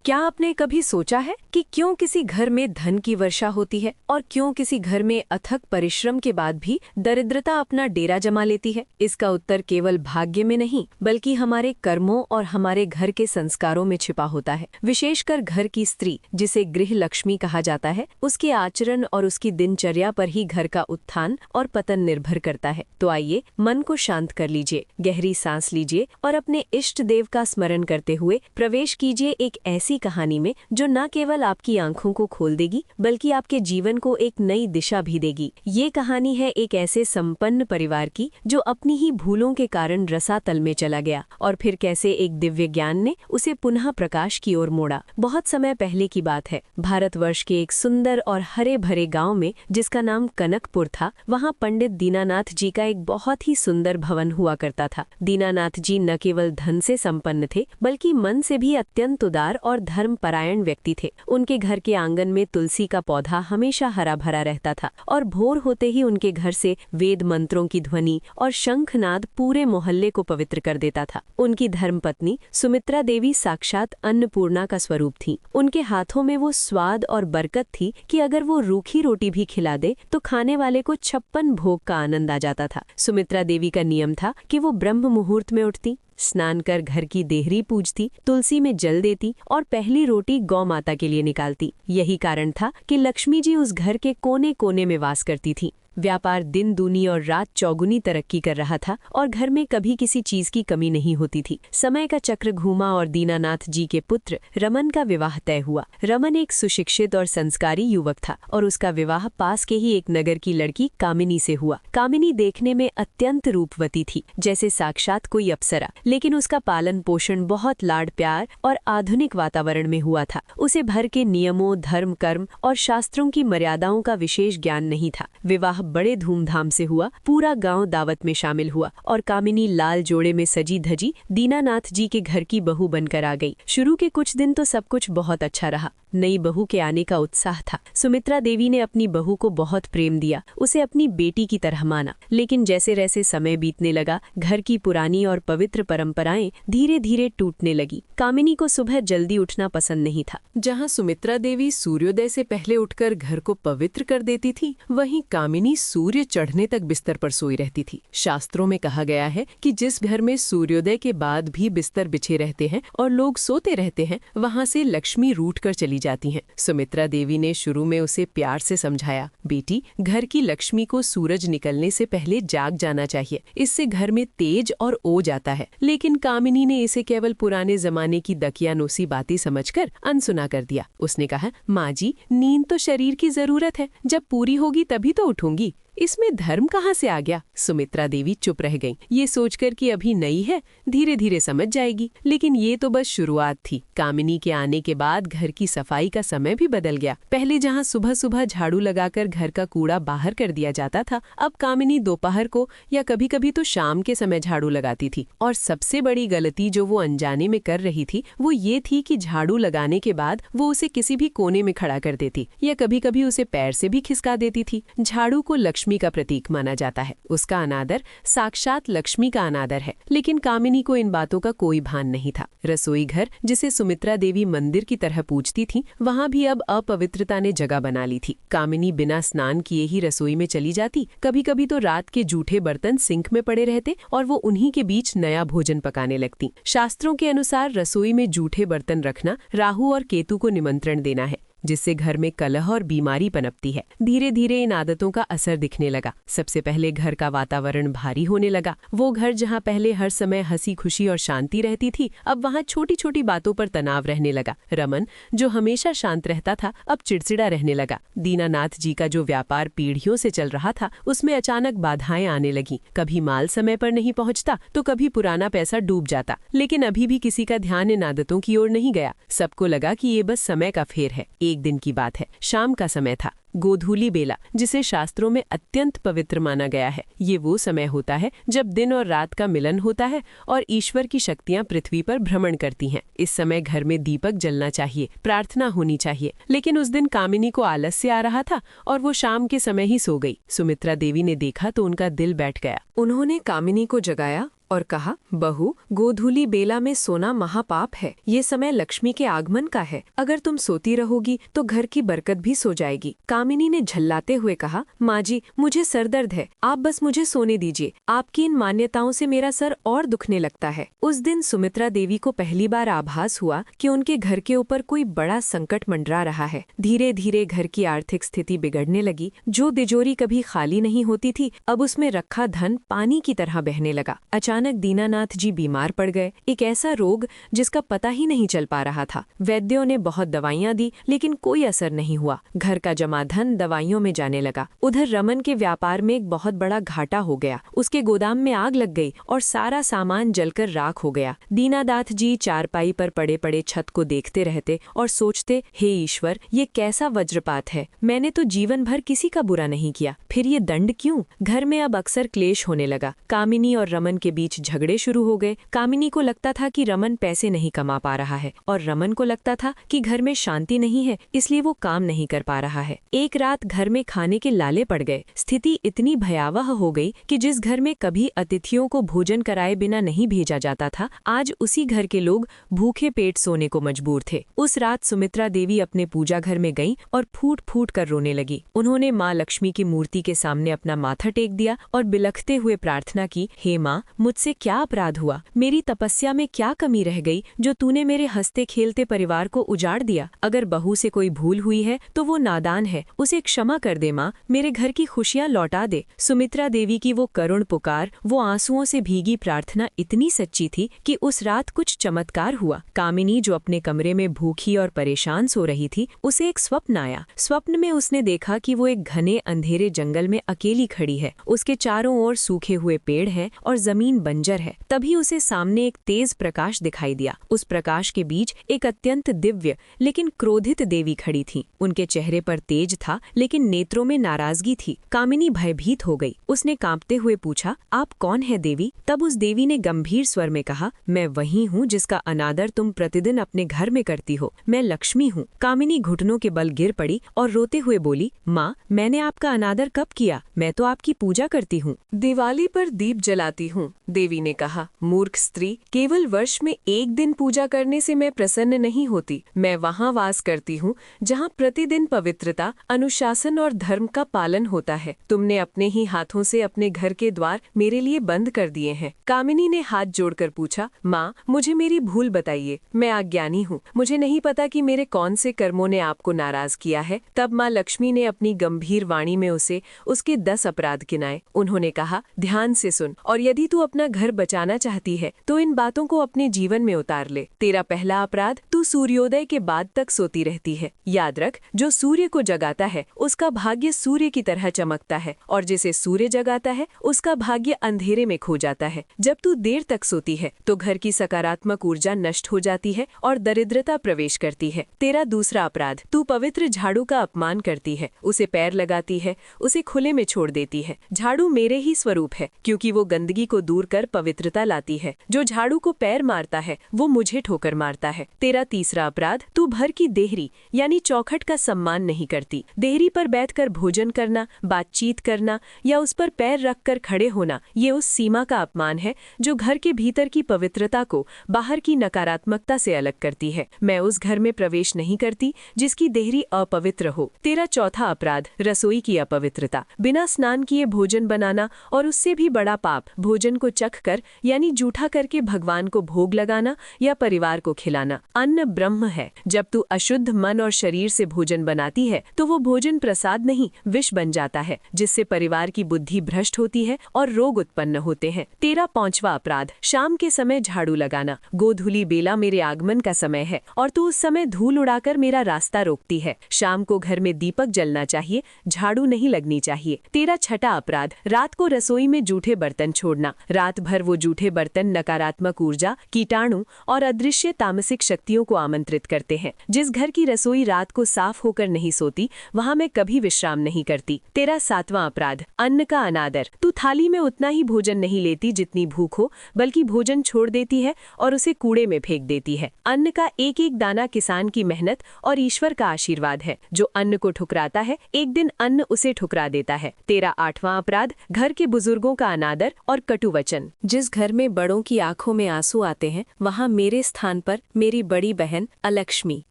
क्या आपने कभी सोचा है कि क्यों किसी घर में धन की वर्षा होती है और क्यों किसी घर में अथक परिश्रम के बाद भी दरिद्रता अपना डेरा जमा लेती है? इसका उत्तर केवल भाग्य में नहीं बल्कि हमारे कर्मों और हमारे घर के संस्कारों में छिपा होता है। विशेषकर घर की स्त्री, जिसे गृह लक्ष्मी कहा जाता है, उसके आचरण और उसकी दिनचर्या पर ही घर का उत्थान और पतन निर्भर करता है। तो आइए मन को शांत कर लीजिए, गहरी सांस लीजिए और अपने इष्ट देव का स्मरण करते हुए प्रवेश कीजिए एक ऐसी कहानी में जो न केवल आपकी आंखों को खोल देगी बल्कि आपके जीवन को एक नई दिशा भी देगी। ये कहानी है एक ऐसे संपन्न परिवार की जो अपनी ही भूलों के कारण रसातल में चला गया और फिर कैसे एक दिव्य ज्ञान ने उसे पुनः प्रकाश की ओर मोड़ा। बहुत समय पहले की बात है। भारतवर्ष के एक सुंदर और हरे भरे गांव में, जिसका नाम कनकपुर था, वहां पंडित दीनानाथ जी का एक बहुत ही सुंदर भवन हुआ करता था। दीनानाथ जी न केवल धन से संपन्न थे बल्कि मन से भी अत्यंत उदार और धर्मपरायण व्यक्ति थे। उनके घर के आंगन में तुलसी का पौधा हमेशा हरा भरा रहता था और भोर होते ही उनके घर से वेद मंत्रों की ध्वनि और शंखनाद पूरे मोहल्ले को पवित्र कर देता था। उनकी धर्मपत्नी सुमित्रा देवी साक्षात अन्नपूर्णा का स्वरूप थी। उनके हाथों में वो स्वाद और बरकत थी कि अगर वो रूखी रोटी भी खिला दे तो खाने वाले को 56 भोग का आनंद आ जाता था। सुमित्रा देवी का नियम था कि वो ब्रह्म मुहूर्त में उठती, स्नान कर घर की देहरी पूजती, तुलसी में जल देती और पहली रोटी गौ माता के लिए निकालती। यही कारण था कि लक्ष्मी जी उस घर के कोने कोने में वास करती थी। व्यापार दिन दूनी और रात चौगुनी तरक्की कर रहा था और घर में कभी किसी चीज की कमी नहीं होती थी। समय का चक्र घूमा और दीनानाथ जी के पुत्र रमन का विवाह तय हुआ। रमन एक सुशिक्षित और संस्कारी युवक था और उसका विवाह पास के ही एक नगर की लड़की कामिनी से हुआ। कामिनी देखने में अत्यंत रूपवती थी, जैसे साक्षात कोई अप्सरा, लेकिन उसका पालन पोषण बहुत लाड प्यार और आधुनिक वातावरण में हुआ था। उसे भर के नियमों, धर्म, कर्म और शास्त्रों की मर्यादाओं का विशेष ज्ञान नहीं था। विवाह बड़े धूमधाम से हुआ। पूरा गांव दावत में शामिल हुआ और कामिनी लाल जोड़े में सजी धजी दीनानाथ जी के घर की बहू बनकर आ गई। शुरू के कुछ दिन तो सब कुछ बहुत अच्छा रहा। नई बहू के आने का उत्साह था। सुमित्रा देवी ने अपनी बहू को बहुत प्रेम दिया, उसे अपनी बेटी की तरह माना। लेकिन जैसे जैसे समय बीतने लगा, घर की पुरानी और पवित्र परंपराएं धीरे धीरे टूटने लगी। कामिनी को सुबह जल्दी उठना पसंद नहीं था। जहां सुमित्रा देवी सूर्योदय से पहले उठकर घर को पवित्र कर देती थी, वहीं कामिनी सूर्य चढ़ने तक बिस्तर पर सोई रहती थी। शास्त्रों में कहा गया है कि जिस घर में सूर्योदय के बाद भी बिस्तर बिछे रहते हैं और लोग सोते रहते हैं, वहां से लक्ष्मी रूठ कर चली जाती हैं। सुमित्रा देवी ने शुरू में उसे प्यार से समझाया, बेटी, घर की लक्ष्मी को सूरज निकलने से पहले जाग जाना चाहिए, इससे घर में तेज और ओज आता है। लेकिन कामिनी ने इसे केवल पुराने जमाने की दकियानूसी बातें समझकर अनसुना कर दिया। उसने कहा, माँ जी, नींद तो शरीर की जरूरत है, जब पूरी होगी तभी तो उठूंगी, इसमें धर्म कहाँ से आ गया? सुमित्रा देवी चुप रह गईं, ये सोचकर कि अभी नई है, धीरे धीरे समझ जाएगी। लेकिन ये तो बस शुरुआत थी। कामिनी के आने के बाद घर की सफाई का समय भी बदल गया। पहले जहाँ सुबह सुबह झाड़ू लगाकर घर का कूड़ा बाहर कर दिया जाता था, अब कामिनी दोपहर को या कभी कभी तो शाम के समय झाड़ू लगाती थी। और सबसे बड़ी गलती जो वो अनजाने में कर रही थी वो ये थी कि झाड़ू लगाने के बाद वो उसे किसी भी कोने में खड़ा कर देती या कभी कभी उसे पैर से भी खिसका देती थी। झाड़ू को लक्ष्मी का प्रतीक माना जाता है, उसका अनादर साक्षात लक्ष्मी का अनादर है। लेकिन कामिनी को इन बातों का कोई भान नहीं था। रसोई घर, जिसे सुमित्रा देवी मंदिर की तरह पूजती थी, वहां भी अब अपवित्रता ने जगह बना ली थी। कामिनी बिना स्नान किए ही रसोई में चली जाती। कभी कभी तो रात के जूठे बर्तन सिंक में पड़े रहते और वो उन्हीं के बीच नया भोजन पकाने लगती। शास्त्रों के अनुसार रसोई में जूठे बर्तन रखना राहु और केतु को निमंत्रण देना है, जिससे घर में कलह और बीमारी पनपती है। धीरे धीरे इन आदतों का असर दिखने लगा। सबसे पहले घर का वातावरण भारी होने लगा। वो घर जहाँ पहले हर समय हंसी खुशी और शांति रहती थी, अब वहाँ छोटी छोटी बातों पर तनाव रहने लगा। रमन, जो हमेशा शांत रहता था, अब चिड़चिड़ा रहने लगा। दीनानाथ जी का जो व्यापार पीढ़ियों से चल रहा था, उसमें अचानक बाधाएं आने लगी। कभी माल समय पर नहीं पहुँचता तो कभी पुराना पैसा डूब जाता। लेकिन अभी भी किसी का ध्यान इन आदतों की ओर नहीं गया। सबको लगा कि ये बस समय का फेर है। एक दिन की बात है, शाम का समय था। गोधूली बेला, जिसे शास्त्रों में अत्यंत पवित्र माना गया है, ये वो समय होता है जब दिन और रात का मिलन होता है और ईश्वर की शक्तियां पृथ्वी पर भ्रमण करती हैं। इस समय घर में दीपक जलना चाहिए, प्रार्थना होनी चाहिए। लेकिन उस दिन कामिनी को आलस्य आ रहा था और वो शाम के समय ही सो गई। सुमित्रा देवी ने देखा तो उनका दिल बैठ गया। उन्होंने कामिनी को जगाया और कहा, बहू, गोधूली बेला में सोना महापाप है। ये समय लक्ष्मी के आगमन का है। अगर तुम सोती रहोगी तो घर की बरकत भी सो जाएगी। कामिनी ने झल्लाते हुए कहा, माँ जी, मुझे सरदर्द है, आप बस मुझे सोने दीजिए। आपकी इन मान्यताओं से मेरा सर और दुखने लगता है। उस दिन सुमित्रा देवी को पहली बार आभास हुआ कि उनके घर के ऊपर कोई बड़ा संकट मंडरा रहा है। धीरे धीरे घर की आर्थिक स्थिति बिगड़ने लगी। जो तिजोरी कभी खाली नहीं होती थी, अब उसमें रखा धन पानी की तरह बहने लगा। अचानक दीनानाथ जी बीमार पड़ गए, एक ऐसा रोग जिसका पता ही नहीं चल पा रहा था। वैद्यों ने बहुत दवाइयां दी, लेकिन कोई असर नहीं हुआ। घर का जमा धन दवाइयों में जाने लगा। उधर रमन के व्यापार में एक बहुत बड़ा घाटा हो गया। उसके गोदाम में आग लग गई और सारा सामान जलकर राख हो गया। दीनानाथ जी चारपाई पर पड़े पड़े छत को देखते रहते और सोचते, हे ईश्वर, ये कैसा वज्रपात है। मैंने तो जीवन भर किसी का बुरा नहीं किया, फिर ये दंड क्यों। घर में अब अक्सर क्लेश होने लगा। कामिनी और रमन के बीच झगड़े शुरू हो गए। कामिनी को लगता था कि रमन पैसे नहीं कमा पा रहा है और रमन को लगता था कि घर में शांति नहीं है, इसलिए वो काम नहीं कर पा रहा है। एक रात घर में खाने के लाले पड़ गए। स्थिति इतनी भयावह हो गई कि जिस घर में कभी अतिथियों को भोजन कराए बिना नहीं भेजा जाता था, आज उसी घर के लोग भूखे पेट सोने को मजबूर थे। उस रात सुमित्रा देवी अपने पूजा घर में गईं और फूट फूट कर रोने लगी। उन्होंने माँ लक्ष्मी की मूर्ति के सामने अपना माथा टेक दिया और बिलखते हुए प्रार्थना की, हे माँ, मुझसे क्या अपराध हुआ। मेरी तपस्या में क्या कमी रह गई जो तूने मेरे हंसते खेलते परिवार को उजाड़ दिया। अगर बहू से कोई भूल हुई है तो वो नादान है, उसे क्षमा कर दे माँ, मेरे घर की खुशियाँ लौटा दे। सुमित्रा देवी की वो करुण पुकार, वो आंसुओं से भीगी प्रार्थना इतनी सच्ची थी कि उस रात कुछ चमत्कार हुआ। कामिनी, जो अपने कमरे में भूखी और परेशान सो रही थी, उसे एक स्वप्न आया। स्वप्न में उसने देखा कि वो एक घने अंधेरे जंगल में अकेली खड़ी है। उसके चारों ओर सूखे हुए पेड़ हैं और जमीन बंजर है। तभी उसे सामने एक तेज प्रकाश दिखाई दिया। उस प्रकाश के बीच एक अत्यंत दिव्य लेकिन क्रोधित देवी खड़ी थी। उनके चेहरे पर तेज था, लेकिन नेत्रों में नाराजगी थी। कामिनी भयभीत हो गई। उसने कांपते हुए पूछा, आप कौन है देवी? तब उस देवी ने गंभीर स्वर में कहा, मैं वही हूँ जिसका अनादर तुम प्रतिदिन अपने घर में करती हो। मैं लक्ष्मी हूँ। कामिनी घुटनों के बल गिर पड़ी और रोते हुए बोली, माँ, मैंने आपका अनादर कब किया? मैं तो आपकी पूजा करती हूँ, दिवाली पर दीप जलाती हूँ। देवी ने कहा, मूर्ख स्त्री, केवल वर्ष में एक दिन पूजा करने से मैं प्रसन्न नहीं होती। मैं वहाँ वास करती हूँ जहाँ प्रतिदिन पवित्रता, अनुशासन और धर्म का पालन होता है। तुमने अपने ही हाथों से अपने घर के द्वार मेरे लिए बंद कर दिए हैं। कामिनी ने हाथ जोड़कर पूछा, माँ, मुझे मेरी भूल बताइए। मैं अज्ञानी हूँ, मुझे नहीं पता कि मेरे कौन से कर्मों ने आपको नाराज किया है। तब माँ लक्ष्मी ने अपनी गंभीर वाणी में उसे उसके 10 अपराध गिनाए। उन्होंने कहा, ध्यान से सुन, और यदि तू अपना घर बचाना चाहती है तो इन बातों को अपने जीवन में उतार ले। तेरा पहला अपराध, तू सूर्योदय के बाद तक सोती रहती है। याद रख, जो सूर्य को जगाता है उसका भाग्य सूर्य की तरह चमकता है, और जिसे सूर्य जगाता है उसका भाग्य अंधेरे में खो जाता है। जब तू देर तक सोती है तो घर की सकारात्मक ऊर्जा नष्ट हो जाती है और दरिद्रता प्रवेश करती है। तेरा दूसरा अपराध, तू पवित्र झाड़ू का अपमान करती है, उसे पैर लगाती है, उसे खुले में छोड़ देती है। झाड़ू मेरे ही स्वरूप है, क्योंकि वो गंदगी को दूर कर पवित्रता लाती है। जो झाड़ू को पैर मारता है वो मुझे ठोकर मारता है। तेरा तीसरा अपराध, तू भर की देहरी यानी चौखट का सम्मान नहीं करती। देहरी पर बैठकर भोजन करना, बातचीत करना या उस पर पैर रखकर खड़े होना, ये उस सीमा का अपमान है जो घर के भीतर की पवित्रता को बाहर की नकारात्मकता से अलग करती है। मैं उस घर में प्रवेश नहीं करती जिसकी देहरी अपवित्र हो। तेरा चौथा अपराध, रसोई की अपवित्रता। बिना स्नान किए भोजन बनाना, और उससे भी बड़ा पाप, भोजन को चख कर यानी जूठा करके भगवान को भोग लगाना या परिवार को खिलाना। अन्न ब्रह्म है। जब तू अशुद्ध मन और शरीर से भोजन बनाती है तो वो भोजन प्रसाद नहीं, विष बन जाता है, जिससे परिवार की बुद्धि भ्रष्ट होती है और रोग उत्पन्न होते हैं। तेरा पांचवा अपराध, शाम के समय झाड़ू लगाना। गोधूली बेला मेरे आगमन का समय है और तू उस समय धूल उड़ाकर मेरा रास्ता रोकती है। शाम को घर में दीपक जलना चाहिए, झाड़ू नहीं लगनी चाहिए। तेरा छठा अपराध, रात को रसोई में जूठे बर्तन छोड़ना। रात भर वो जूठे बर्तन नकारात्मक ऊर्जा, कीटाणु और अदृश्य तामसिक शक्तियों को आमंत्रित करते हैं। जिस घर की रसोई रात को साफ होकर नहीं सोती, वहाँ मैं कभी विश्राम नहीं करती। तेरा सातवां अपराध, अन्न का अनादर। तू थाली में उतना ही भोजन नहीं लेती जितनी भूख हो, बल्कि भोजन छोड़ देती है और उसे कूड़े में फेंक देती है। अन्न का एक एक दाना किसान की मेहनत और ईश्वर का आशीर्वाद है। जो अन्न को ठुकराता है, एक दिन अन्न उसे ठुकरा देता है। तेरा आठवां अपराध, घर के बुजुर्गों का अनादर और कटु वचन। वचन। जिस घर में बड़ों की आंखों में आंसू आते हैं वहाँ मेरे स्थान पर मेरी बड़ी बहन अलक्ष्मी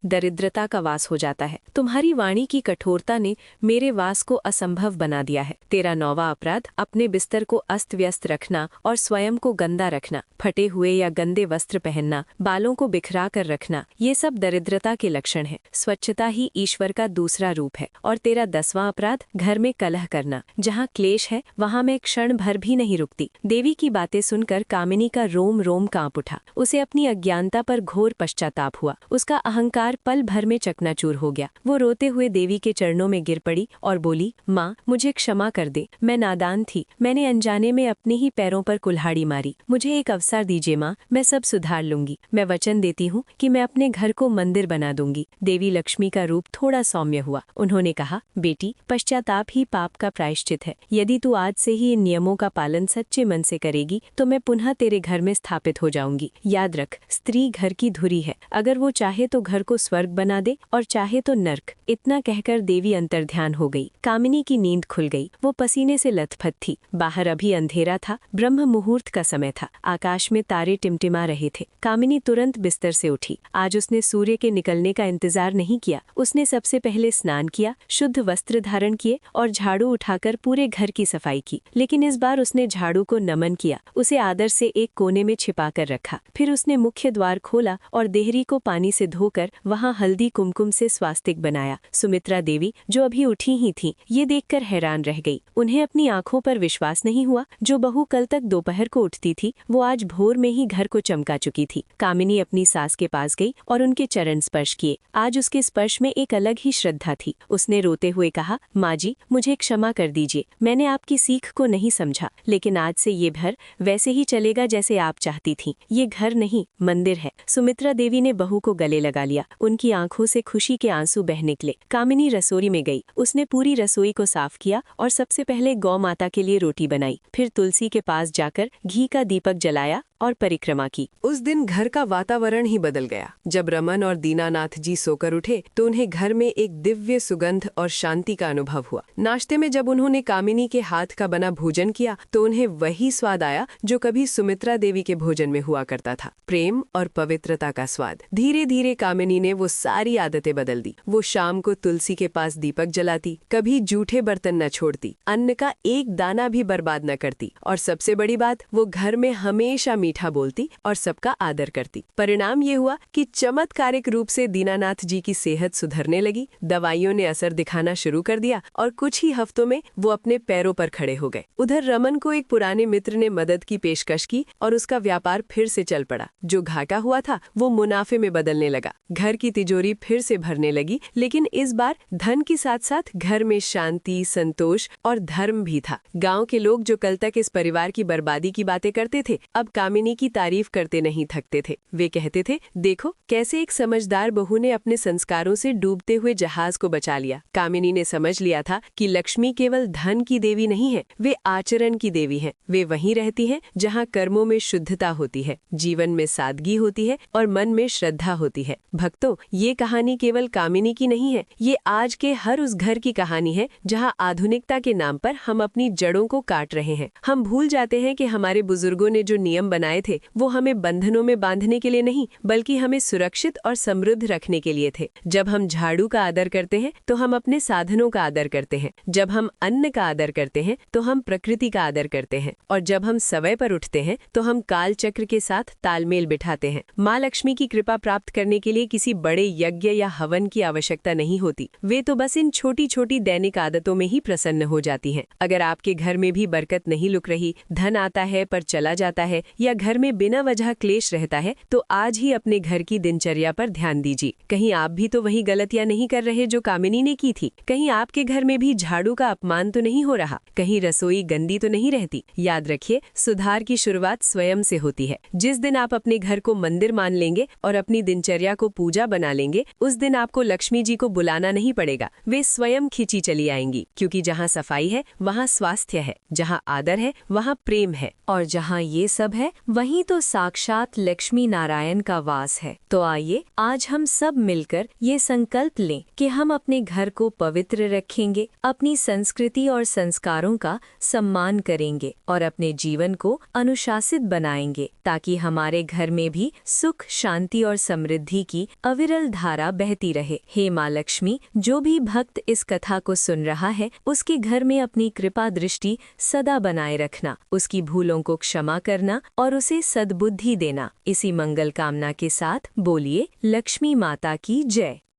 दरिद्रता का वास हो जाता है। तुम्हारी वाणी की कठोरता ने मेरे वास को असंभव बना दिया है। तेरा 9वां अपराध अपने बिस्तर को अस्त व्यस्त रखना और स्वयं को गंदा रखना, फटे हुए या गंदे वस्त्र पहनना, बालों को बिखरा कर रखना, ये सब दरिद्रता के लक्षण है। स्वच्छता ही ईश्वर का दूसरा रूप है। और तेरा 10वां अपराध घर में कलह करना। जहाँ क्लेश है वहाँ मैं क्षण भर भी नहीं रुकती। देवी की बातें सुनकर कामिनी का रोम रोम कांप उठा। उसे अपनी अज्ञानता पर घोर पश्चाताप हुआ। उसका अहंकार पल भर में चकनाचूर हो गया। वो रोते हुए देवी के चरणों में गिर पड़ी और बोली, माँ मुझे क्षमा कर दे, मैं नादान थी, मैंने अनजाने में अपने ही पैरों पर कुल्हाड़ी मारी। मुझे एक अवसर दीजिए माँ, मैं सब सुधार लूंगी। मैं वचन देती हूँ कि मैं अपने घर को मंदिर बना दूंगी। देवी लक्ष्मी का रूप थोड़ा सौम्य हुआ। उन्होंने कहा, बेटी पश्चाताप ही पाप का प्रायश्चित है। यदि तू आज से ही इन नियमों का पालन सच्चे मन से करेगी तो मैं पुनः तेरे घर में स्थापित हो जाऊंगी। याद रख, स्त्री घर की धुरी है। अगर वो चाहे तो घर को स्वर्ग बना दे और चाहे तो नर्क। इतना कहकर देवी अंतर्ध्यान हो गई। कामिनी की नींद खुल गई। वो पसीने से लथपथ थी। बाहर अभी अंधेरा था, ब्रह्म मुहूर्त का समय था। आकाश में तारे टिमटिमा रहे थे। कामिनी तुरंत बिस्तर से उठी। आज उसने सूर्य के निकलने का इंतजार नहीं किया। उसने सबसे पहले स्नान किया, शुद्ध वस्त्र धारण किए और झाड़ू उठाकर पूरे घर की सफाई की। लेकिन इस बार उसने झाड़ू को नमन किया, उसे आदर से एक कोने में छिपा कर रखा। फिर उसने मुख्य द्वार खोला और देहरी को पानी से धोकर वहां हल्दी कुमकुम से स्वास्तिक बनाया। सुमित्रा देवी जो अभी उठी ही थी, ये देखकर हैरान रह गई। उन्हें अपनी आंखों पर विश्वास नहीं हुआ। जो बहू कल तक दोपहर को उठती थी वो आज भोर में ही घर को चमका चुकी थी। कामिनी अपनी सास के पास गई और उनके चरण स्पर्श किए। आज उसके स्पर्श में एक अलग ही श्रद्धा थी। उसने रोते हुए कहा, माँ जी मुझे क्षमा कर दीजिए, मैंने आपकी सीख को नहीं समझा। लेकिन आज से ये घर वैसे ही चलेगा जैसे आप चाहती थी। ये घर नहीं मंदिर है। सुमित्रा देवी ने बहू को गले लगा लिया। उनकी आंखों से खुशी के आंसू बह निकले। कामिनी रसोई में गई। उसने पूरी रसोई को साफ किया और सबसे पहले गौ माता के लिए रोटी बनाई। फिर तुलसी के पास जाकर घी का दीपक जलाया और परिक्रमा की। उस दिन घर का वातावरण ही बदल गया। जब रमन और दीनानाथ जी सोकर उठे तो उन्हें घर में एक दिव्य सुगंध और शांति का अनुभव हुआ। नाश्ते में जब उन्होंने कामिनी के हाथ का बना भोजन किया तो उन्हें वही स्वाद आया जो कभी सुमित्रा देवी के भोजन में हुआ करता था, प्रेम और पवित्रता का स्वाद। धीरे धीरे कामिनी ने वो सारी आदतें बदल दी। वो शाम को तुलसी के पास दीपक जलाती, कभी जूठे बर्तन न छोड़ती, अन्न का एक दाना भी बर्बाद न करती और सबसे बड़ी बात, वो घर में हमेशा मीठा बोलती और सबका आदर करती। परिणाम ये हुआ कि चमत्कारिक रूप से दीनानाथ जी की सेहत सुधरने लगी। दवाइयों ने असर दिखाना शुरू कर दिया और कुछ ही हफ्तों में वो अपने पैरों पर खड़े हो गए। उधर रमन को एक पुराने मित्र ने मदद की पेशकश की और उसका व्यापार फिर से चल पड़ा। जो घाटा हुआ था वो मुनाफे में बदलने लगा। घर की तिजोरी फिर से भरने लगी, लेकिन इस बार धन के साथ साथ घर में शांति, संतोष और धर्म भी था। गाँव के लोग जो कल तक इस परिवार की बर्बादी की बातें करते थे, अब कामिनी की तारीफ करते नहीं थकते थे। वे कहते थे, देखो कैसे एक समझदार बहू ने अपने संस्कारों से डूबते हुए जहाज को बचा लिया। कामिनी ने समझ लिया था कि लक्ष्मी केवल धन की देवी नहीं है, वे आचरण की देवी हैं। वे वहीं रहती हैं जहां कर्मों में शुद्धता होती है, जीवन में सादगी होती है और मन में श्रद्धा होती है। भक्तों, ये कहानी केवल कामिनी की नहीं है, ये आज के हर उस घर की कहानी है जहां आधुनिकता के नाम पर हम अपनी जड़ों को काट रहे हैं। हम भूल जाते हैं कि हमारे बुजुर्गों ने जो नियम बनाए थे वो हमें बंधनों में बांधने के लिए नहीं, बल्कि हमें सुरक्षित और समृद्ध रखने के लिए थे। जब हम झाड़ू का आदर करते हैं तो हम अपने साधनों का आदर करते हैं। जब हम अन्न का आदर करते हैं तो हम प्रकृति का आदर करते हैं। और जब हम समय पर उठते हैं तो हम काल चक्र के साथ तालमेल बिठाते हैं। माँ लक्ष्मी की कृपा प्राप्त करने के लिए किसी बड़े यज्ञ या हवन की आवश्यकता नहीं होती। वे तो बस इन छोटी छोटी दैनिक आदतों में ही प्रसन्न हो जाती हैं। अगर आपके घर में भी बरकत नहीं लुक रही, धन आता है पर चला जाता है, या घर में बिना वजह क्लेश रहता है, तो आज ही अपने घर की दिनचर्या पर ध्यान दीजिए। कहीं आप भी तो वही गलतियां नहीं कर रहे जो कामिनी ने की थी। कहीं आपके घर में भी झाड़ू का अपमान तो नहीं हो रहा, कहीं रसोई गंदी तो नहीं रहती। याद रखिए, सुधार की शुरुआत स्वयं से होती है। जिस दिन आप अपने घर को मंदिर मान लेंगे और अपनी दिनचर्या को पूजा बना लेंगे, उस दिन आपको लक्ष्मी जी को बुलाना नहीं पड़ेगा, वे स्वयं खींची चली आएंगी। क्योंकि जहाँ सफाई है वहाँ स्वास्थ्य है, जहाँ आदर है वहाँ प्रेम है, और जहाँ ये सब है वहीं तो साक्षात लक्ष्मी नारायण का वास है। तो आइए आज हम सब मिलकर ये संकल्प लें कि हम अपने घर को पवित्र रखेंगे, अपनी संस्कृति और संस्कारों का सम्मान करेंगे और अपने जीवन को अनुशासित बनाएंगे, ताकि हमारे घर में भी सुख, शांति और समृद्धि की अविरल धारा बहती रहे। हे माँ लक्ष्मी, जो भी भक्त इस कथा को सुन रहा है, उसके घर में अपनी कृपा दृष्टि सदा बनाए रखना, उसकी भूलों को क्षमा करना और उसे सद्बुद्धि देना। इसी मंगल कामना के साथ बोलिए लक्ष्मी माता की जय।